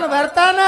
ಬರ್ತಾನ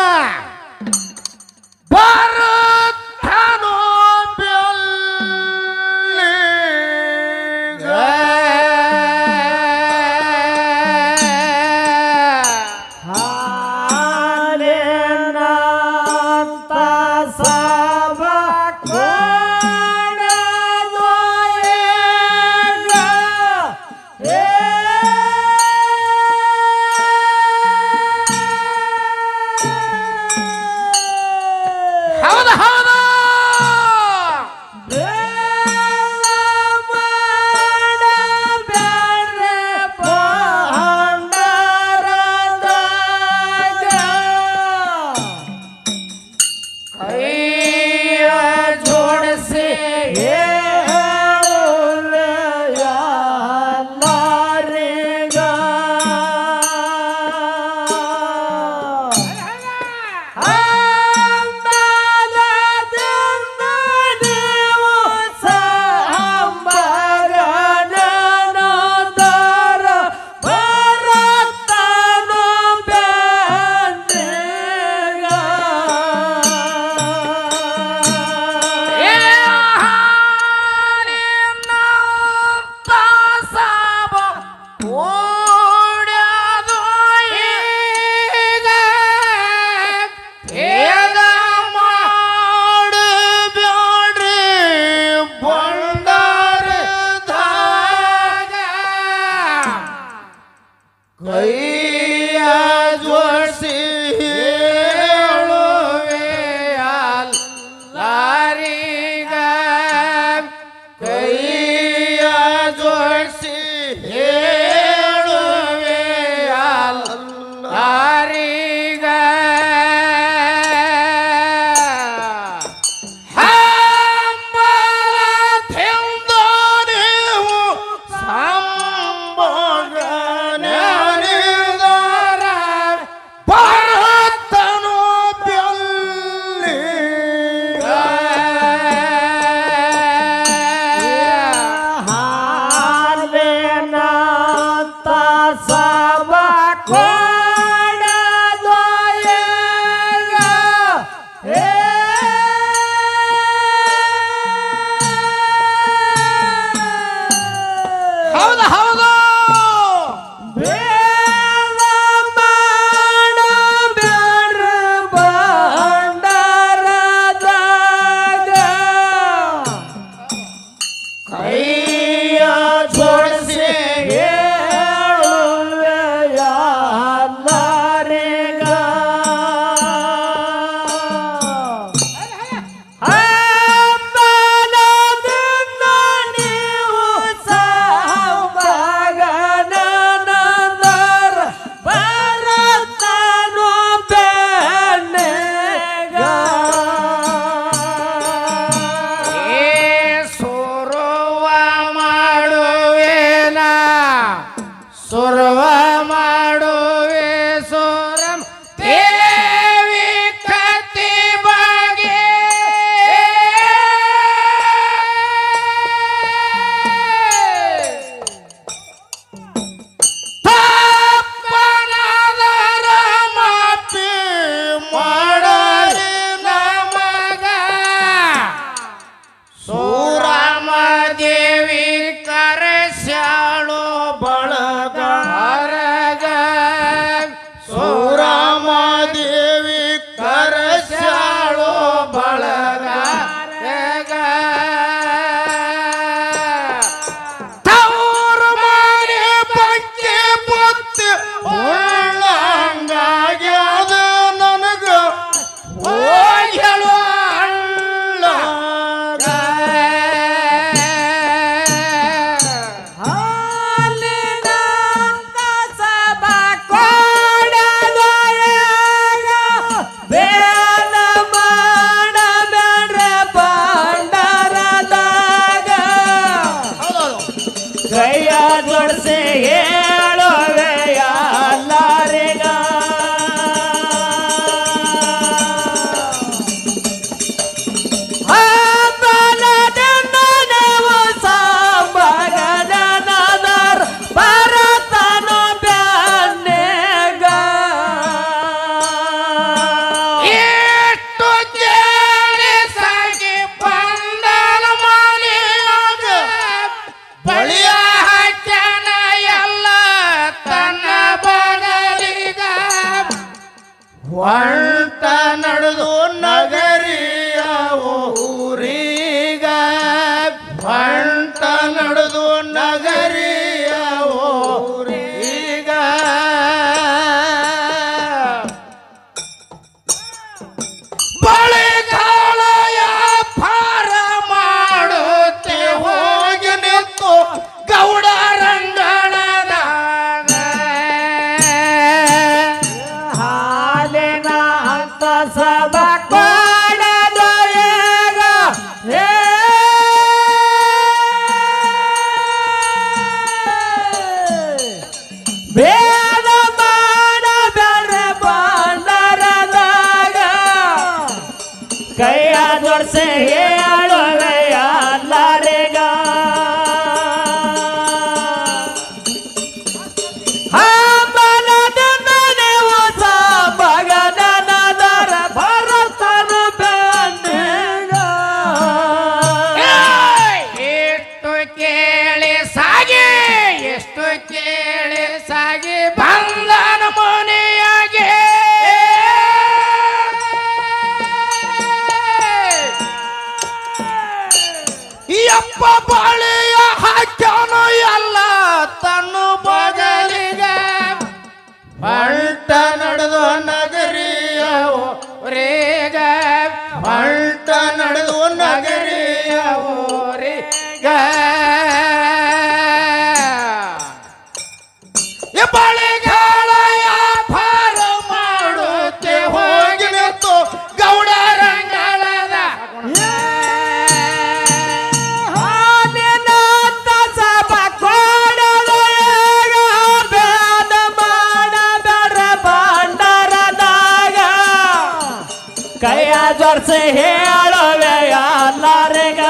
ನಡೆದು ನಗರಿಯ ಊರೀಗ ಹೊಂಟ ನಡೆದು ನಗರಿಯ ಊರೀಗ ಬಳಿಗಾಲ ವ್ಯಾಪಾರ ಮಾಡುತ್ತೆ ಹೋಗಿ ನಿಂತು ಗೌಡರಂಗಣದಾಗ ಹಾಲಿನ ಅಂತ ಸಭ ಕೊಡದು ಈಗ ಬೇಡ ಮಾಡ ಬೇರೆ ಬಂದರದಾಗ ಕೈಯ ಜೋಡ್ಸೆ ಹೇಳುವೆಯ ಎಲ್ಲರಿಗ ಬಂದನ ಮನೆಯಾಗೆ ಯಪ್ಪ ಬಳಿಯ ಹಾಕ್ಯಾನು ಎಲ್ಲ ತನ್ನ ಬಗಲಿಗೆ ಹೊಂಟ ನಡೆದು ನಗರಿಯ ಊರಿಗೆ ಹೊಂಟ ನಡೆದು ನಗರಿಯ ಊರಿಗೆ ಬಳಿಗಾಲ ವ್ಯಾಪಾರ ಮಾಡುತ್ತೆ ಹೋಗಿ ನಿಂತು ಗೌಡರಂಗಳದ ಸಭ ಕೊಡದು ಬೇಡ ಮಾಡ ಬೇಡ ಬಂಡರದಾಗ ಕೈಯ ಜೋಡ್ಸಿ ಹೇಳುವೆ ಎಲ್ಲರಿಗ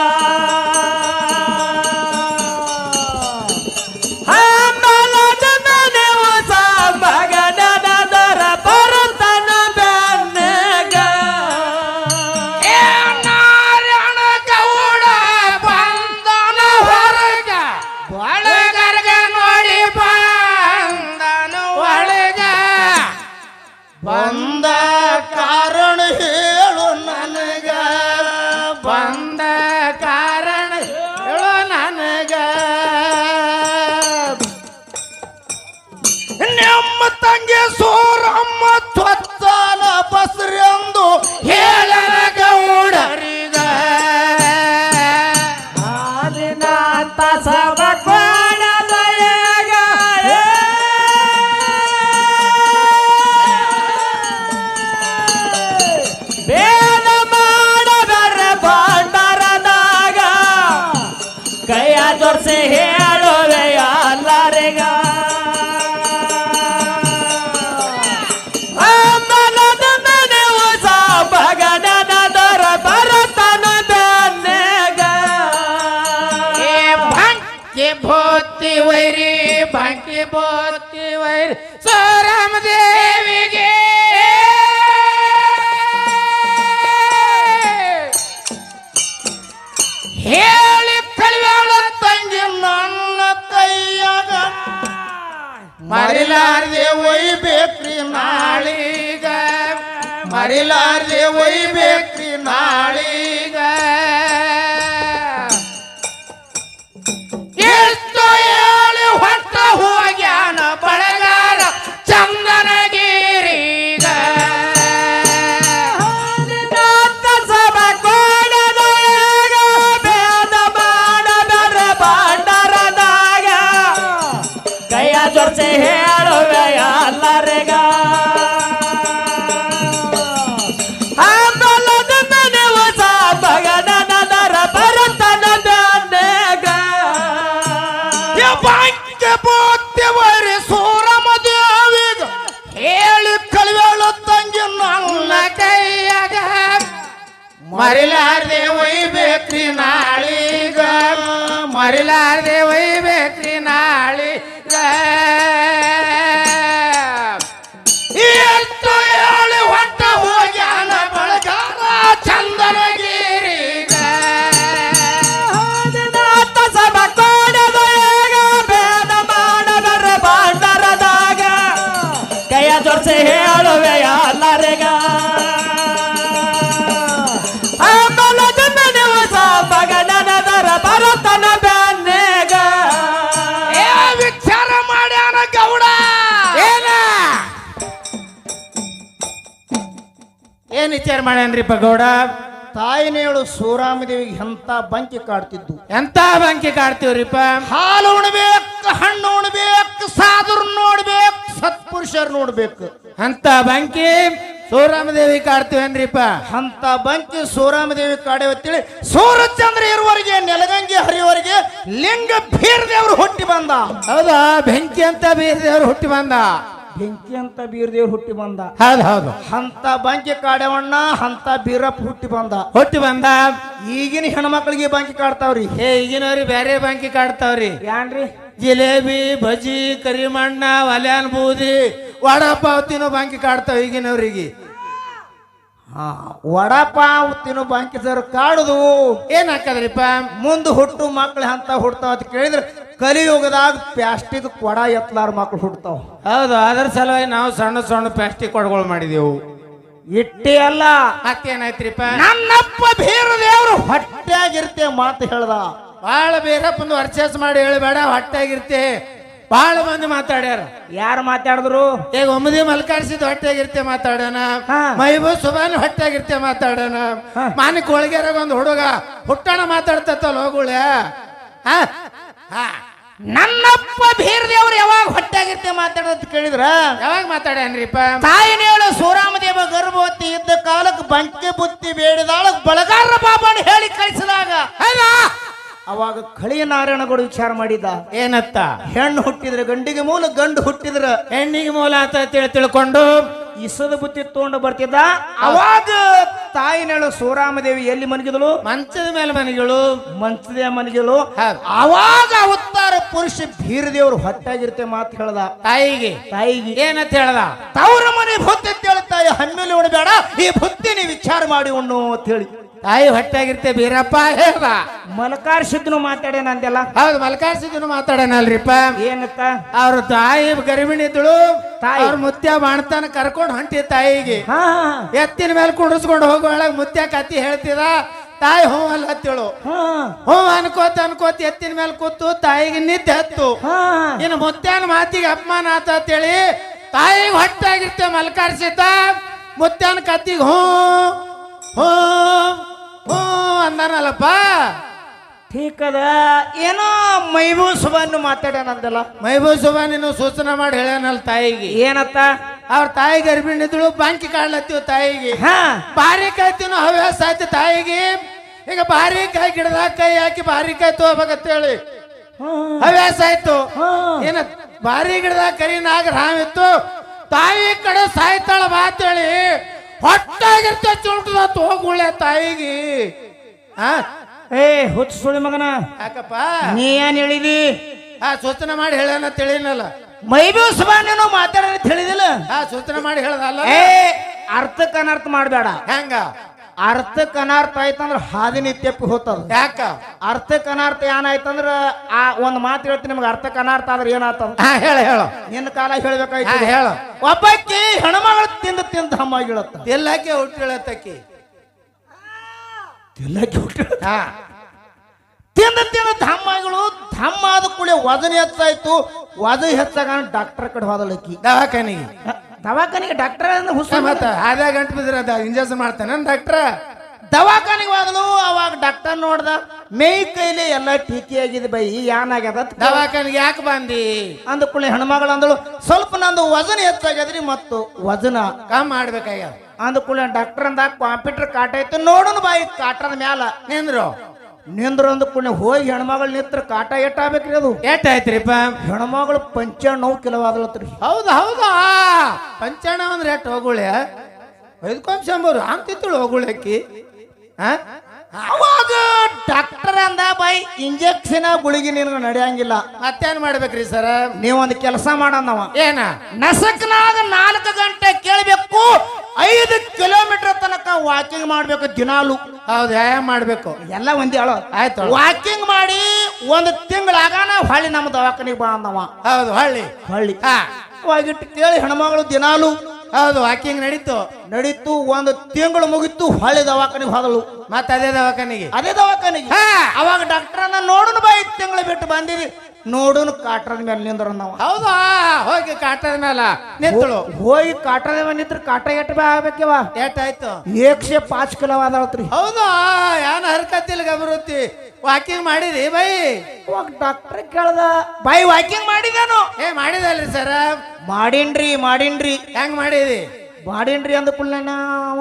ಬಂದ ಕಾರಣ ಹೇಳು ನನಗ ಬಂದ ಕಾರಣ ಹೇಳು ನನಗ ನಮ್ಮ ತಂಗಿ ಸೋರಮ್ಮ ತ್ವತ್ತನ ಬಸ್ರೆಂದು ಹೇಳನ ಗೌಡರಿಗ ಆದಿನಾಥ ಸಭ ಕೊಡದು ಈಗ ಬೇಡ ಮಾಡ ಬೇರೆ ಬಂಡರದಾಗ ಕೈಯ ಜೋಡ್ಸಿ ಹೇಳುವೆ ಎಲ್ಲರಿಗ ಭೋತಿ ವೈರಿ ಬಾಂಕಿ ಭೋತಿ ವೈರಿ ಸೋರಮ ದೇವಿಗೆ ಹೇಳಿ ಕಳಿವಾಳ ತಂಗಿ ನನ್ನ ಕೈಯಾಗ ಮರಿಲಾರ್ದೆ ಒಯ್ಬೇಕ್ರಿ ನಾಳೀಗ ಮರಿಲಾರ್ದೆ ಒಯ್ಬೇಕ್ರಿ ನಾಳೀಗ ಎಷ್ಟು ಹೇಳಿ ಹೊಟ್ಟ ಹೋಗ್ಯಾನ ಬಳಗಾರ ಚಂದನಗಿರಿಗ ಸಭ ಕೊಡದು ಬೇಡ ಮಾಡ ಬೇರೆ ಬಂಡರದಾಗ ಕೈಯ ಜೋಡ್ಸಿ ಹೇಳುವೆ ಎಲ್ಲರಿಗ ಬಾಂಕ್ಯ ಸೂರಮ ದೇವಿಗ ಹೇಳಿ ಕಳಿವೇಳ ತಂಗಿ ನನ್ನ ಕೈಯಾಗ ಮರಿಲಾರ್ದೆ ಒಯ್ಬೇಕ್ರಿ ನಾಳೀಗ ಮರಿಲಾರ್ದೆ ಒಯ್ಬೇಕ್ರಿ ನಾಳೀಗ ಎಷ್ಟು ಹೇಳಿ ಹೊಟ್ಟ ಹೋಗ್ಯಾನ ಬಳಗಾರ ಚಂದನಗಿರಿಗ ಸಭ ಕೊಡದು ಬೇಡ ಮಾಡ ಬೇರೆ ಬಂಡರದಾಗ ಕೈಯ ಜೋಡ್ಸಿ ಹೇಳುವೆ ಎಲ್ಲರಿಗ ವಿಚಾರ ಮಾಡ್ಯಾನ್ರಿಪ್ಪ ಗೌಡ? ತಾಯಿನೇಳು ಸೂರಾಮದೇವಿಗೆ ಎಂತ ಬಂಕಿ ಕಾಡ್ತಿದ್ದು. ಎಂತ ಬಂಕಿ ಕಾಡ್ತೀವ್ರಿಪ್ಪ? ಹಾಲು ಉಣ್ಬೇಕು, ಹಣ್ಣು ಉಣ್ಬೇಕು, ಸಾಧುರ್ ನೋಡ್ಬೇಕು, ಸತ್ಪುರುಷರು ನೋಡ್ಬೇಕು. ಅಂತ ಬಂಕಿ ಸೂರಾಮದೇವಿ ಕಾಡ್ತೀವೇನ್ರಿಪ್ಪ? ಅಂತ ಬಂಕಿ ಸೂರಾಮದೇವಿ ಕಾಡೇವತ್ತೇಳಿ ಸೂರ್ಯಚಂದ್ರ ಇರುವವರೆಗೆ ನೆಲಗಂಗೆ ಹರಿಯವರೆಗೆ ಲಿಂಗ ಬೀರದೇವ್ರು ಹುಟ್ಟಿ ಬಂದ. ಹೌದಾ? ಬೆಂಕಿ ಅಂತ ಬೀರದೇವ್ರು ಹುಟ್ಟಿ ಬಂದ. ಬೆಂಕಿ ಅಂತ ಬೀರದೇವ್ರು ಹುಟ್ಟಿ ಬಂದ. ಹೌದು ಹೌದು. ಅಂತ ಬಂಕಿ ಕಾಡವಣ್ಣ ಅಂತ ಬೀರಪ್ಪ ಹುಟ್ಟಿ ಬಂದ. ಈಗಿನ ಹೆಣ್ಮಕ್ಳಿಗೆ ಬಂಕಿ ಕಾಡ್ತಾವ್ರಿ. ಈಗಿನವ್ರಿ ಬೇರೆ ಬಂಕಿ ಕಾಡ್ತಾವ್ರಿ. ಯಾನ್ರಿ? ಜಿಲೇಬಿ, ಬಜ್ಜಿ, ಕರಿಮಣ್ಣ, ಒಲ್ಯಾನ್ ಬೂದಿ, ವಡಾಪಾವ್ ತಿನ್ನೋ ಬಾಂಕಿ ಕಾಡ್ತಾವ ಈಗಿನವ್ರಿಗೆ. ವಡಾಪಾವ್ ತಿನ್ನೋ ಬಾಂಕಿ ಸರ್ ಕಾಡುದು ಏನ್ ಹಾಕದ್ರಿಪ್ಪ? ಮುಂದೆ ಹುಟ್ಟು ಮಕ್ಳು ಅಂತ ಹುಡ್ತಾವ ಅಂತ ಕೇಳಿದ್ರೆ ಕಲಿಯುಗದಾಗ ಪ್ಲಾಸ್ಟಿಕ್ ಕೊಡ ಎತ್ತಲಾರ ಮಕ್ಳು ಹುಡ್ತಾವ. ಹೌದು, ಅದ್ರ ಸಲುವಾಗಿ ನಾವು ಸಣ್ಣ ಸಣ್ಣ ಪ್ಲಾಸ್ಟಿಕ್ ಕೊಡಗಳು ಮಾಡಿದೆವು. ಇಟ್ಟೇ ಅಲ್ಲ, ಮತ್ತೇನಾಯ್ತ್ರಿಪ್ಪ? ನನ್ನಪ್ಪ ಬೀರದೇವ್ರು ಹೊಟ್ಟೆಯಾಗಿರ್ತೇ ಮಾತು ಹೇಳ್ದ. ಬಾಳ ಬೇರಪ್ಪಂದು ವರ್ಚಸ್ ಮಾಡಿ ಹೇಳಬೇಡ, ಹೊಟ್ಟೆಗಿರ್ತೆ. ಬಾಳ ಮಂದಿ ಮಾತಾಡ್ಯಾರ. ಯಾರು ಮಾತಾಡಿದ್ರು? ಈಗ ಒಮ್ಮದಿ ಮಲ್ಕಾಡ್ಸಿದ್ ಹೊಟ್ಟೆಗಿರ್ತೆ ಮಾತಾಡೋಣ, ಮೈಬೂ ಸುಬಾನ್ ಹೊಟ್ಟೆಗಿರ್ತೆ ಮಾತಾಡೋಣ, ಮಾನಿಕ್ ಒಳಗೆರಾಗ ಒಂದು ಹುಡುಗ ಹುಟ್ಟಣ ಮಾತಾಡ್ತಲ್ಲ ಹೋಗುಳ್ಯ. ನನ್ನಪ್ಪ ಬೀರದೇವ್ರು ಯಾವಾಗ ಹೊಟ್ಟೆಗಿರ್ತೆ ಮಾತಾಡೋದು ಕೇಳಿದ್ರ ಯಾವಾಗ ಮಾತಾಡ್ಯಾನ್ರಿಪ್ಪ? ತಾಯಿನೇಳು ಸೂರಾಮದೇವ ಗರ್ಭವತಿ ಇದ್ದ ಕಾಲಕ್ಕೆ ಬಂಕೆ ಬುತ್ತಿ ಬೇಡಿದಾಳ ಬಳಗಾರ ಬಾಬಾನ ಹೇಳಿ ಕಳಿಸಿದಾಗ ಅವಾಗ ಕಳಿಯ ನಾರಾಯಣಗೌಡ ವಿಚಾರ ಮಾಡಿದ. ಏನತ್ತ? ಹೆಣ್ಣು ಹುಟ್ಟಿದ್ರೆ ಗಂಡಿಗೆ ಮೂಲ, ಗಂಡು ಹುಟ್ಟಿದ್ರ ಹೆಣ್ಣಿಗೆ ಮೂಲ ಅಂತ ತಿಳ್ಕೊಂಡು ಇಸದ ಬುತ್ತಿ ತಗೊಂಡು ಬರ್ತಿದ್ದ. ಅವಾಗ ತಾಯಿನೇಳು ಸೂರಾಮದೇವಿ ಎಲ್ಲಿ ಮನಗಿದಳು? ಮಂಚದ ಮೇಲೆ ಮನೆಗಳು. ಮಂಚದ ಮನಗಿದಳು. ಅವಾಗ ಅವತಾರ ಪುರುಷ ಬೀರದೇವ್ರು ಹೊಟ್ಟಾಗಿರ್ತೆ ಮಾತು ಹೇಳ್ದ. ತಾಯಿಗೆ ಏನಂತ ಹೇಳ್ದ? ತವ್ರ ಮನೆ ಬುತ್ತಿ ತಾಯಿ ಹಮ್ಮೇಲೆ ಉಣಬೇಡ, ಈ ಬುತ್ತಿ ನೀ ವಿಚಾರ ಮಾಡಿ ಉಣ್ಣು ಅಂತ ಹೇಳಿ ತಾಯಿ ಹೊಟ್ಟಾಗಿರ್ತೆ ಬೀರಪ್ಪ ಹೇಳ್ದ. ಮಲಕಾರ ಸಿದ್ಧನು ಮಾತಾಡೇನಂದೆಲ್ಲ. ಹೌದು, ಮಲಕಾರ ಸಿದ್ಧನು ಮಾತಾಡೇನಲ್ರಿಪ್ಪ. ಏನತ್ತ? ಅವ್ರ ತಾಯಿ ಗರ್ಭಿಣಿ ಇದ್ದಳು. ಅವ್ರ ಮುತ್ಯ ಬಾಣ್ತಾನ ಕರ್ಕೊಂಡು ಹೊಂಟಿ ತಾಯಿಗೆ. ಎತ್ತಿನ ಮೇಲೆ ಕುಂಡ್ರಿಸ್ಕೊಂಡು ಹೋಗುವಾಗ ಮುತ್ಯ ಕತ್ತಿ ಹೇಳ್ತಿದ. ತಾಯಿ ಹೂ ಅಲ್ಲ ಹತ್ತೇಳು. ಹೂ ಅನ್ಕೋತ ಎತ್ತಿನ ಮೇಲೆ ಕೂತು ತಾಯಿಗೆ ನಿದ್ದೆ ಹತ್ತು. ಇನ್ನು ಮುತ್ಯಾನ ಮಾತಿಗೆ ಅಪಮಾನ ಆತ ಅಂತೇಳಿ ತಾಯಿಗೆ ಹೊಟ್ಟಾಗಿರ್ತೆ ಮಲ್ಕಾರ್ಸಿದ್ದ. ಮುತ್ಯಾನ ಕತ್ತಿಗೆ ಹೂ ಹೂ ಹೂ ಅಂದಾನಲ್ಲಪ್ಪ. ಠೀಕ್ ಅದ. ಏನೋ ಮೈಬೂ ಸುಬಾನು ಮಾತಾಡ್ಯಾನಂದಲ್ಲ. ಮೈಬೂ ಸುಬಾನಿನ ಸೂಚನೆ ಮಾಡಿ ಹೇಳ್ಯಾನಲ್ಲ ತಾಯಿಗೆ. ಏನತ್ತ? ಅವ್ರ ತಾಯಿ ಗರ್ಭಿಣಿ ಇದ್ದಳು, ಬಾಂಕಿ ಕಾಡ್ಲತ್ತೀವಿ ತಾಯಿಗೆ. ಬಾರಿಕಾಯಿ ತಿನ್ನೋ ಹವ್ಯಾಸ ಆಯ್ತು ತಾಯಿಗೆ. ಈಗ ಬಾರಿಕಾಯಿ ಗಿಡದಾಗ ಕೈ ಹಾಕಿ ಬಾರಿಕಾಯಿ ತಗೋಬೇಕಂತೇಳಿ ಹವ್ಯಾಸ ಆಯ್ತು. ಏನ ಬಾರಿ ಗಿಡದಾಗ ಕರಿನಾಗ ರಾಮಿತ್ತು. ತಾಯಿ ಕಡೆ ಸಾಯ್ತಾಳ ಮಾತೇಳಿ ಹೊಟ್ಟಾಗಿರ್ತ ಚುಲ್ಟದ ಹೋಗುಳ್ಳೆ ತಾಯಿಗೆ. ಹುಚ್ಚ ಸುಳಿ ಮಗನ, ಯಾಕಪ್ಪ ನೀ ಏನ್ ಹೇಳಿದಿ? ಸೂಚನೆ ಮಾಡಿ ಹೇಳ್ಯಾನ ತಿಳಿನಲ್ಲ. ಮೈಬೂ ಸುಬಾನೇನೋ ಮಾತಾಡ ತಿಳಿದಿಲ್ಲ. ಸೂಚನೆ ಮಾಡಿ ಹೇಳ್ದಲ್ಲ. ಅರ್ಥಕ್ಕೆ ಅನರ್ಥ ಮಾಡಬೇಡ. ಹೆಂಗ? ಅರ್ಥಕ್ಕೆ ಅನರ್ಥ ಆಯ್ತಂದ್ರ ಹಾದಿನಿ ತೆಪ್ಪಿ ಹೋಗ್ತದ. ಯಾಕ? ಅರ್ಥಕ್ಕೆ ಅನರ್ಥ ಏನಾಯ್ತಂದ್ರ ಆ ಒಂದ್ ಮಾತು ಹೇಳ್ತೀನಿ ನಿಮ್ಗೆ. ಅರ್ಥಕ್ಕೆ ಅನರ್ಥ ಆದ್ರೆ ಏನಾಗ್ತದ ಹೇಳ. ನಿನ್ನ ಕಾಲ ಹೇಳ್ಬೇಕಾಯ್ತು. ಹೇಳ. ಒಬ್ಬಾಕಿ ಹೆಣ್ಮಗಳು ತಿಂದ ಹಮ್ಮಾಗಿಳತ್ತ. ಎಲ್ಲಾಕೆ ಹುಟ್ಟಿಳತ್ತಕ್ಕಿ ತಿಂದ ಧಮ್ಮಾಗಿಳು. ಧಮ್ಮ ಆದ ಕೂಡಲೇ ವಜನ ಹೆಚ್ಚಾಯ್ತು. ವಜನ ಹೆಚ್ಚಾಗ ಡಾಕ್ಟರ್ ಕಡೆ ಹೋದಳಕ್ಕಿ. ದವಾಖಾನಿಗೆ ಡಾಕ್ಟರ್ ಆದ ಗಂಟು ಬಿದ್ರ ಇಂಜೆಕ್ಷನ್ ಮಾಡ್ತಾನೆ ಡಾಕ್ಟರ್. ದವಾಖಾನಿಗೆ ಹೋದಳು. ಅವಾಗ ಡಾಕ್ಟರ್ ನೋಡ್ದ, ಮೈ ಕೈಲಿ ಎಲ್ಲ ಟೀಕೆ ಆಗಿದೆ ಬೈ, ಏನಾಗ್ಯದ? ದವಾಖಾನಿಗೆ ಯಾಕೆ ಬಂದಿ ಅಂದ ಕೂಡಲೇ ಹೆಣ್ಮಗಳು ಅಂದಳು, ಸ್ವಲ್ಪ ನಂದು ವಜನ ಹೆಚ್ಚಾಗ್ಯದ್ರಿ ಮತ್ತು ವಜನ ಕಮ್ಮಿ ಮಾಡ್ಬೇಕಾಗ್ಯದ. ಅಂದ ಕೂಡಲೇ ಡಾಕ್ಟರ್ ಅಂದ ಕಂಪ್ಯೂಟರ್ ಕಾಟ ಐತೆ ನೋಡೋಣ ಬಾಯಿ ಕಾಟದ ಮ್ಯಾಲ ನಿಂದ್ರು ಅಂದ ಕೂಡಲೇ ಹೋಗಿ ಹೆಣ್ಮಗಳು ನಿತ್ರ ಕಾಟ ಎಟ್ಟಾಗ್ಬೇಕ್ರಿ? ಅದು ಎಟ್ಟಾಯ್ತ್ರಿಪ್ಪ? ಹೆಣ್ಮಗಳು 95 ಕಿಲೋವಾದಳತ್ರಿ. ಹೌದಾ? ಪಂಚಾಣ ಅಂದ್ರೆ ಎಟ್ ಹೋಗುಳೆ? 5 ಅಂತಿತ್ತಳು ಹೋಗುಳಕ್ಕಿ. ಅವಾಗ ಡಾಕ್ಟರ್ ಅಂದ ಬಾಯಿ ಇಂಜೆಕ್ಷನ್ ಗುಳಿಗೆ ನಿನ್ಗೆ ನಡೆಯಂಗಿಲ್ಲ. ಮತ್ತೇನ್ ಮಾಡ್ಬೇಕ್ರಿ ಸರ್? ನೀವೊಂದು ಕೆಲಸ ಮಾಡಂದವ. ಏನ? ನಸಕ್ನಾಗ 4 ಗಂಟೆ ಕೇಳಬೇಕು, 5 ಕಿಲೋಮೀಟರ್ ತನಕ ವಾಕಿಂಗ್ ಮಾಡ್ಬೇಕು ದಿನಾಲು. ಹೌದು, ವ್ಯಾಯಾಮ ಮಾಡ್ಬೇಕು. ಎಲ್ಲ ಒಂದೇ ಹೇಳೋ ಆಯ್ತು. ವಾಕಿಂಗ್ ಮಾಡಿ 1 ತಿಂಗಳಾಗಾನ ಹೊಳ್ಳಿ ನಮ್ಮ ದವಾಖಾನಿಗೆ ಬಾ ಅಂದವ. ಹೌದು, ಹೊಳ್ಳಿ ಹೋಗಿಟ್ಟು ಕೇಳಿ ಹೆಣ್ಮಗಳು ದಿನಾಲು. ಹೌದು, ವಾಕಿಂಗ್ ನಡೀತು. 1 ತಿಂಗಳು ಮುಗಿತ್ತು. ಹೊಳ್ಳಿ ದವಾಖಾನಿಗೆ ಹೋದಳು. ಮತ್ತೆ ಅದೇ ದವಾಖಾನಿಗೆ ಅವಾಗ ಡಾಕ್ಟರ್ ನೋಡೋಣ ಬಾಯಿ ತಿಂಗಳು ಬಿಟ್ಟು ಬಂದಿದ್ವಿ. ನೋಡೋನು ಕಾಟ್ರದ ಮೇಲೆ ನಿಂದ್ರ ನಾವು ಹೌದಾ ಹೋಗಿ ಕಾಟದ ಮೇಲ ನಿಂತಳು ಹೋಗಿ ಕಾಟ್ರದ ಮೇಲೆ ನಿಂತ್ರ ಕಾಟ ಎಟ್ ಬಾ ಆಗ್ಬೇಕವ ಏಟಾಯ್ತು 105 ಕಿಲೋ ಆದಳತ್ರಿ ಹೌದಾ ಏನ್ ಹರ್ಕತ್ತಿಲ್ಲ ಗಬರುತ್ತಿ ವಾಕಿಂಗ್ ಮಾಡಿದಿ ಬೈ ಅವಾಗ ಡಾಕ್ಟರ್ ಕೇಳ್ದ ಬೈ ವಾಕಿಂಗ್ ಮಾಡಿದೇನು ಮಾಡಿದಲ್ರಿ ಸರ ಮಾಡೀನ್ರಿ ಹೆಂಗ್ ಮಾಡಿದಿ ಮಾಡೀನ್ರಿ ಅಂದ ಕುಳ್ಳಣ್ಣ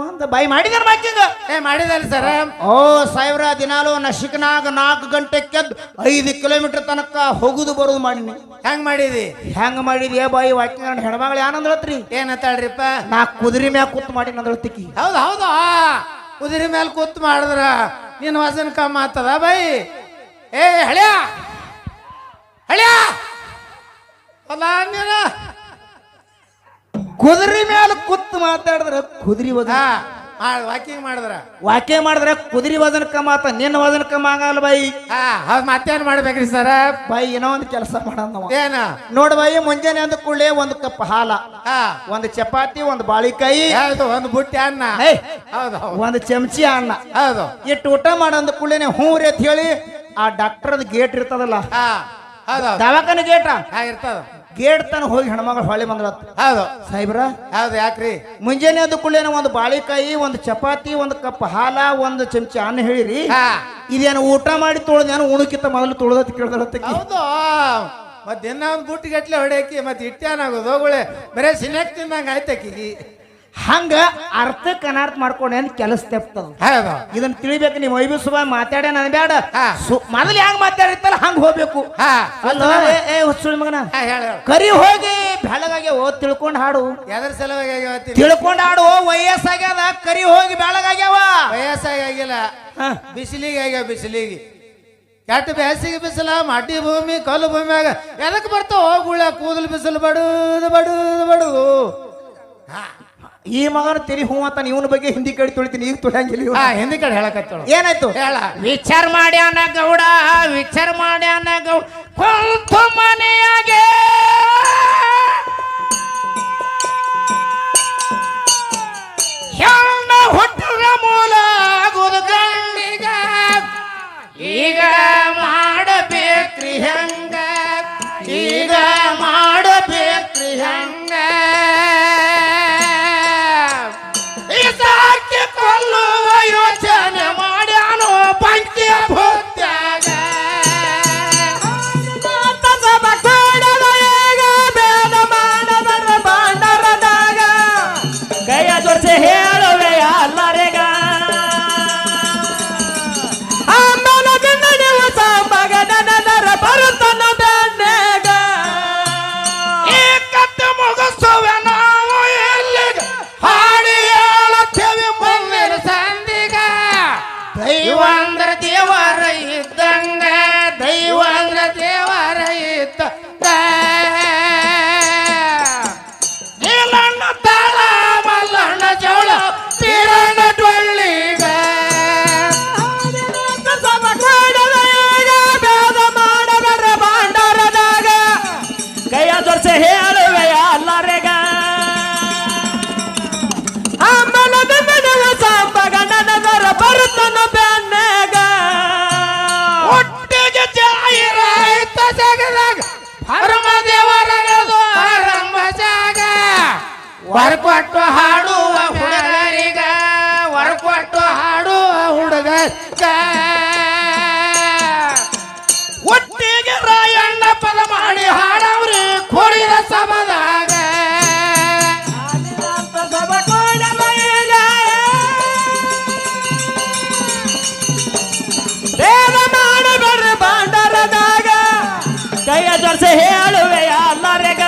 ಅಂತ ಬೈ ಮಾಡಿದಾರ ವಾಕಿಂಗ್ ಮಾಡಿದಲ್ರಿ ಸರ ಓ ಸಾಹೇಬ್ರ ದಿನಾಲು ನಶಿಕನಾಗ 4 ಗಂಟೆಗೆ 5 ಕಿಲೋಮೀಟರ್ ತನಕ ಹೋಗುದು ಬರುದು ಮಾಡಿನಿ ಹೆಂಗ್ ಮಾಡಿದಿ ಹೆಂಗ ಮಾಡಿದ್ಯಾ ಬಾಯಿ ವಾಕಿಂಗ್ ಹೆಣ್ಮಗಳು ಏನಂದ್ರತ್ರಿ ಏನತ್ತಾಳ್ರಿಪ್ಪ ನಾ ಕುದುರೆ ಮ್ಯಾಗ ಕೂತ್ ಮಾಡಿ ನಂದಳತಿಕ್ಕಿ ಹೌದಾ ಕುದುರೆ ಮೇಲೆ ಕೂತ್ ಮಾಡಿದ್ರ ನಿನ್ ವಜನ್ ಕಮ್ಮಿ ಆಗ್ತದ ಬೈ ಹಳ್ಯಾ ಅಲ್ಲ ನೀನ ಕುದುರೆ ಮ್ಯಾಲ ಕೂತ್ ಮಾತಾಡಿದ್ರ ಕುದುರೆ ವಜನ ವಾಕಿಂಗ್ ಮಾಡಿದ್ರ ಕುದುರೆ ವಜನ ಕಮ್ಮ ಆತ ನಿನ್ನ ವಜನ ಕಮ್ಮ ಆಗಲ್ಲ ಬಾಯಿ ಮತ್ತೇನ್ ಮಾಡ್ಬೇಕ್ರಿ ಸರ ಬಾಯಿ ಏನೋ ಒಂದು ಕೆಲಸ ಮಾಡೋಣ ಏನ ನೋಡ್ ಬಾಯಿ ಮುಂಜಾನೆ ಅಂದ ಕೂಡಲೇ ಒಂದು ಕಪ್ ಹಾಲ ಒಂದು ಚಪಾತಿ ಒಂದು ಬಾಳಿಕಾಯಿ ಒಂದು ಬುಟ್ಟಿ ಅನ್ನ ಹೌದು ಒಂದು ಚಮಚಿ ಅನ್ನ ಹೌದು ಇಟ್ಟು ಊಟ ಮಾಡಂದ ಕೂಡಲೇ ಹ್ಞೂ ರೀ ಅಂತ ಹೇಳಿ ಆ ಡಾಕ್ಟರ್ದ ಗೇಟ್ ಇರ್ತದಲ್ಲ ದವಾಖಾನೆ ಗೇಟ ಇರ್ತದ ಗೇಟ್ ತನ ಹೋಗಿ ಹೆಣ್ಮಗಳು ಹೊಳೆ ಬಂದ್ರ ಹೌದು ಸಾಹೇಬ್ರ ಹೌದು ಯಾಕ್ರಿ ಮುಂಜಾನೆ ಅದ ಕೂಡಲೇ ಒಂದು ಬಾಳಿಕಾಯಿ ಒಂದು ಚಪಾತಿ ಒಂದು ಕಪ್ ಹಾಲ ಒಂದು ಚಮಚಿ ಅನ್ನ ಹೇಳಿರಿ ಇದೇನು ಊಟ ಮಾಡಿ ತೊಳೆದೇನು ಉಣಕ್ಕಿಂತ ಮೊದಲು ತೊಳೆದ ಕೇಳ್ದಳತ್ತ ಹೌದು ಮತ್ ದಿನ ಒಂದು ಬುಟ್ಟಿ ಗಟ್ಲೆ ಹೊಡೆಯಕಿ ಮತ್ತೆ ಇಟ್ಟೇನಾಗೋದು ಹೋಗುಳೆ ಬರೇ ಸಿನೆಕ್ ತಿಂದಂಗ ಆಯ್ತಕಿ ಹಂಗ ಅರ್ಥಕ್ಕೆ ಅನಾರ್ಥ ಮಾಡ್ಕೊಂಡೆ ಅಂತ ಕೆಲಸ ತೆಪ್ತದ ಇದನ್ನ ತಿಳಿಬೇಕು ನೀವು ವೈಭವ ಸುಬಾ ಮಾತಾಡ ನನ್ ಬೇಡ ಮೊದಲು ಹೆಂಗ್ ಮಾತಾಡಿತ್ತಲ್ಲ ಹಂಗ ಹೋಗ್ಬೇಕು ಹುಚ್ಚುಳಿ ಮಗನ ಕರಿ ಹೋಗಿ ಬೆಳಗಾಗಿ ಓದ್ ತಿಳ್ಕೊಂಡ್ ಹಾಡು ಎದ್ರ ಸಲುವಾಗಿ ತಿಳ್ಕೊಂಡ್ ಹಾಡು ವಯಸ್ಸಾಗ್ಯದ ಕರಿ ಹೋಗಿ ಬೆಳಗಾಗ್ಯಾವ ವಯಸ್ಸಾಗಿಲ್ಲ ಬಿಸಿಲಿಗೆ ಆಗ್ಯಾವ ಬಿಸಿಲಿಗೆ ಕೆಟ್ಟ ಬೇಸಿಗೆ ಬಿಸಿಲ ಮಾಟಿ ಭೂಮಿ ಕಲ್ಲು ಭೂಮಿಯಾಗ ಎದಕ್ ಬರ್ತಾವ ಹೋಗುಳ ಕೂದಲು ಬಿಸಿಲು ಬಡುದು ಬಡುದು ಬಡುದು ಈ ಮಗನ ತೆರಿ ಹೂ ಅಂತ ಇವನ ಬಗ್ಗೆ ಹಿಂದಿ ಕಡೆ ತೊಳಿತೀನಿ ಈಗ ತೊಳಂಗಿಲ್ಲ ಹಿಂದಿ ಕಡೆ ಹೇಳಕತ್ತ ಏನಾಯ್ತು ಹೇಳ ವಿಚಾರ ಮಾಡ್ಯಾನ ಗೌಡ ಕುಂತು ಮನೆಯಾಗೆ ಹೆಣ್ಣ ಹುಟ್ಟದ ಮೂಲ ಆಗುದು ಗಂಡಿಗ ಈಗ ಮಾಡಬೇಕ್ರಿ ಹಂಗ ಕೊಲ್ಲುವ ಯೋಚನೆ ಮಾಡ್ಯಾನೋ ಪಂಕ್ತಿಯ ಭೂತ್ಯಾಗ ಬೇಡ ಮಾಡಬರ ಬಾಂಡರದಾಗ ಕೈಯ ಜೋಡಿಸಿ ಹೇಳುವೆ ಎಲ್ಲರಿಗ ಆಂಬಲದಿಂದ ನೀವು ಮಗನರ ಬರುತ್ತನ ಬೆನ್ನೆಗ ಈ ಕತ್ತು ಮುಗಿಸುವೆ ನಾವು ಎಲ್ಲಿಗ ಹಾಡಿ ಹೇಳುತ್ತೇವೆ ಮುಂದಿನ ಸಂದಿಗ ದೈವ ಅಂದ್ರ ದೇವರ ಇದ್ದಂಗ ನೀಲಣ್ಣ ತಾಳ ಮಲ್ಲಣ್ಣ ಜೋಳ ತೀರಣ್ಣ ಟೊಳ್ಳಿಗ ಬೇದ ಮಾಡಬರ ಬಾಂಡರದಾಗ ಕೈಯ ಜೋಡಿಸಿ ಹೇಳುವೆ ಎಲ್ಲರಿಗ ಗಂಡನಗರ ಬರುತ್ತನ ಬೆನ್ನೆಗ ಒಟ್ಟಿಗೆ ಜಾಹಿರಾಯ್ತ ಜಗದಾಗ ಹರಮ ದೇವರದು ಆರಂಭ ಜಾಗ ಹೊರಕೊಟ್ಟು ಹಾಡುವ ಹುಡುಗರಿಗ ಒಟ್ಟಿಗೆ ರಾಯಣ್ಣ ಪದ ಮಾಡಿ ಹಾಡವ್ರಿ ಕೊಡಿದ ಸಭದಾಗ ಮಾಡಬರ್ರಿ ಬಾಂಡರದಾಗ ಕೈಯ ಜೋಡಿಸಿ ಹೇಳುವೆ ಎಲ್ಲರಿಗ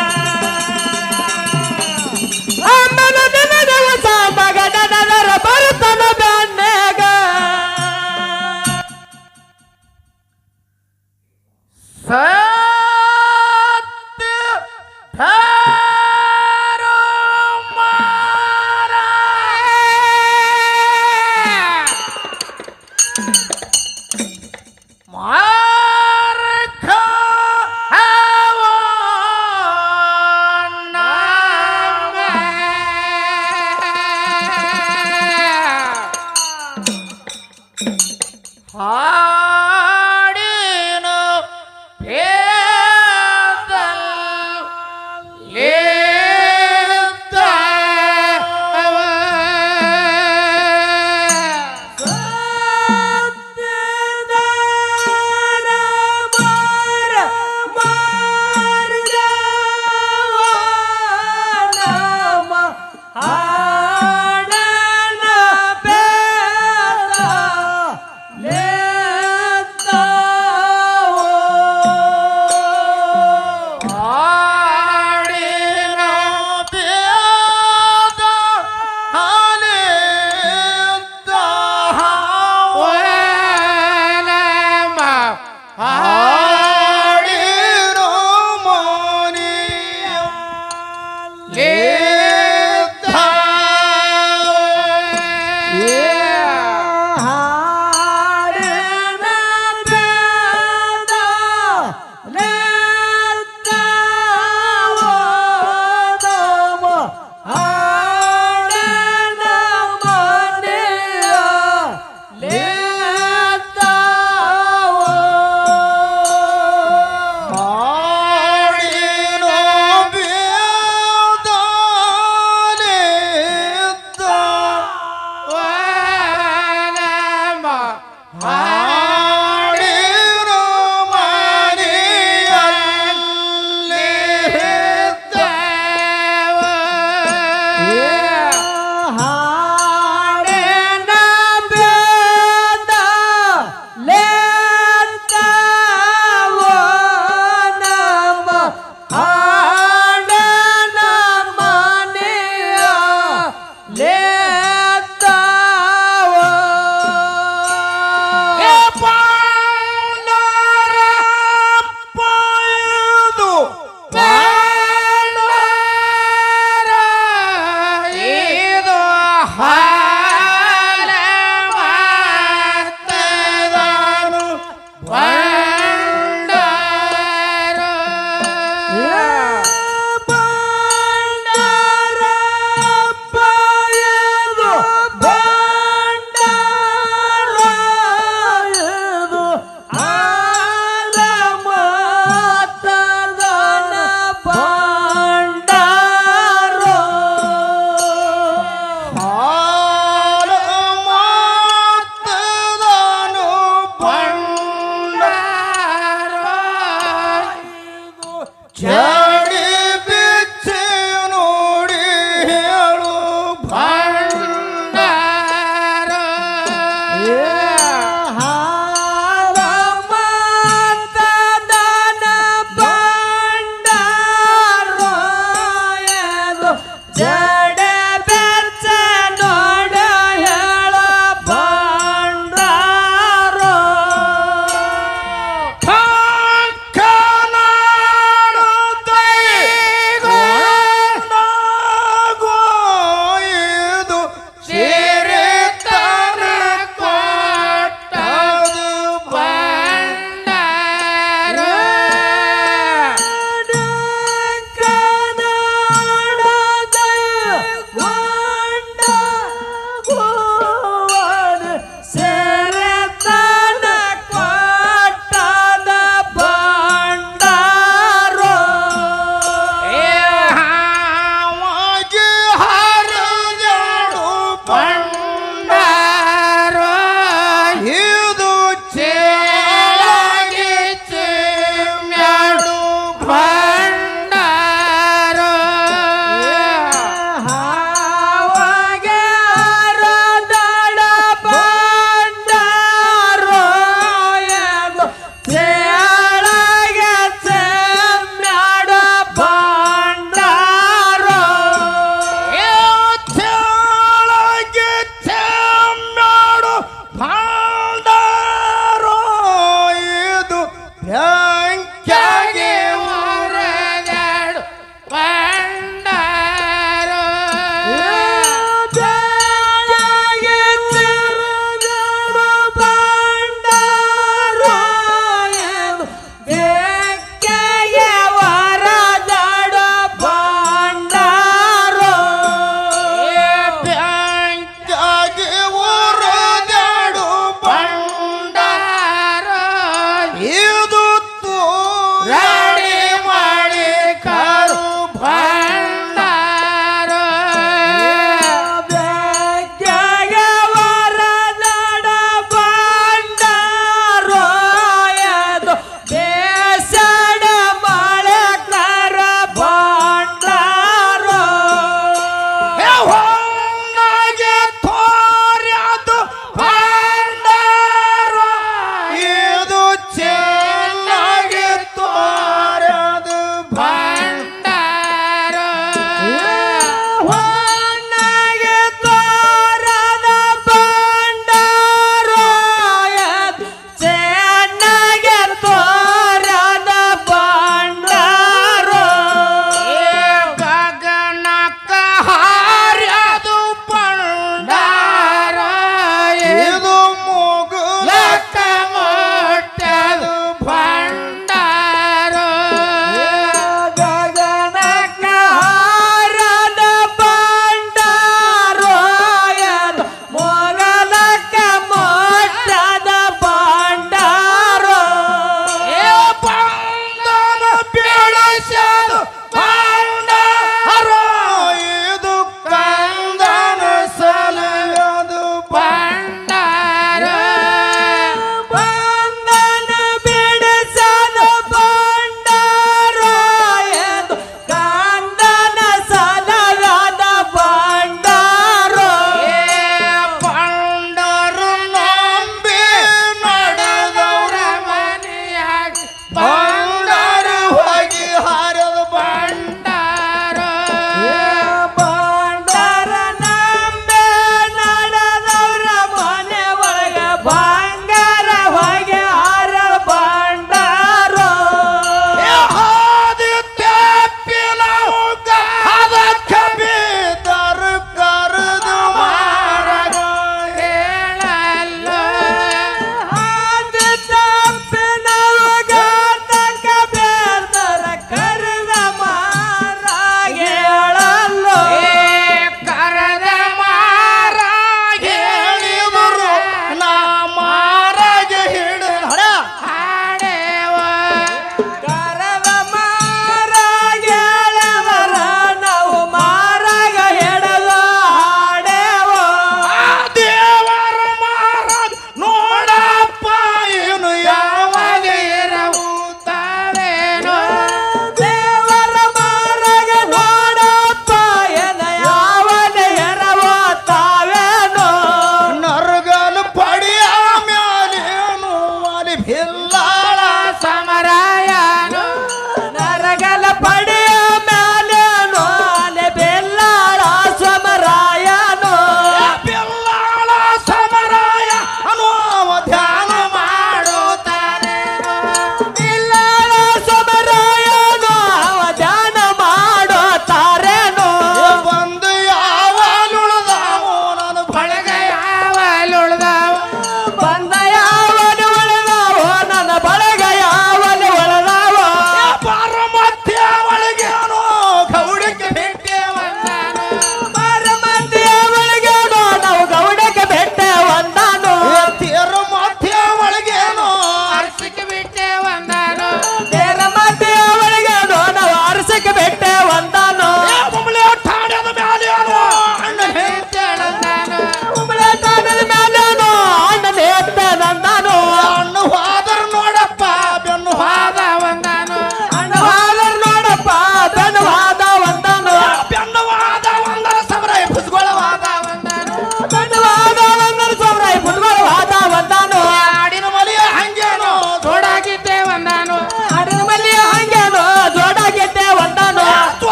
ಆ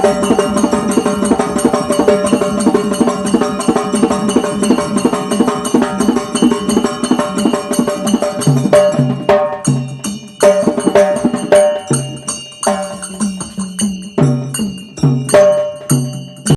ವಾ